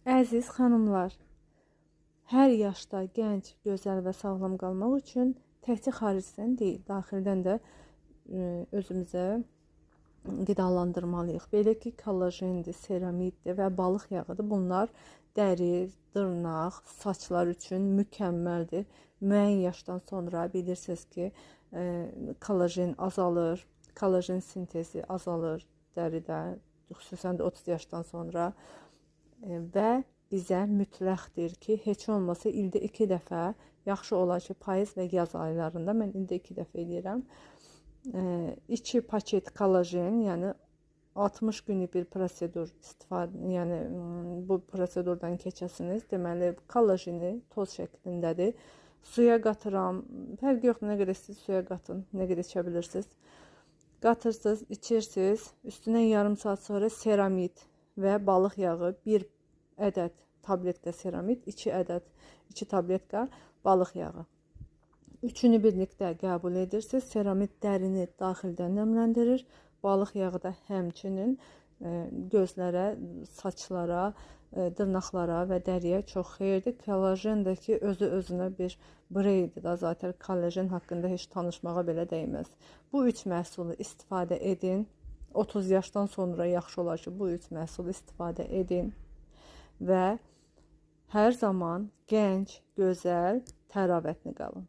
Əziz xanımlar, hər yaşda gənc, gözəl və sağlam qalmaq üçün təkcə xaricdən deyil, daxildən də özümüzə qidalandırmalıyıq. Belə ki, kollajendir, seramiddir və balıq yağıdır. Bunlar dəri, dırnaq, saçlar üçün mükəmməldir. Müəyyən yaşdan sonra bilirsiniz ki, kollajen azalır, kollajen sintezi azalır dəridə, xüsusən də 30 yaşdan sonra. Və bizə mütləqdir ki, heç olmasa ildə 2 dəfə, yaxşı olar ki, payız və yaz aylarında, mən ildə 2 dəfə edirəm, 2 paket kollajen, yəni 60 günlük bir prosedur yəni bu prosedurdan keçəsiniz. Deməli, kollajeni toz şəklindədir. Suya qatıram, fərqi yoxdur, nə qədər siz suya qatın, nə qədər içə bilirsiniz. Qatırsınız, içirsiniz, üstünə yarım saat sonra seramid və balıq yağı, 1 ədəd tabletka seramid, 2 tabletka balıq yağı. Üçünü birlikdə qəbul edirsiniz. Seramid dərini daxildən nəmləndirir. Balıq yağı da həmçinin gözlərə, saçlara, dırnaqlara və dəriyə çox xeyirdir. Kollajen də ki, özü-özünə bir breydir da, zaten kollajen haqqında heç danışmağa belə dəyməz. Bu 3 məhsulu istifadə edin. 30 yaşdan sonra yaxşı olar ki, bu 3 məhsulu istifadə edin və hər zaman gənc, gözəl, təravətli qalın.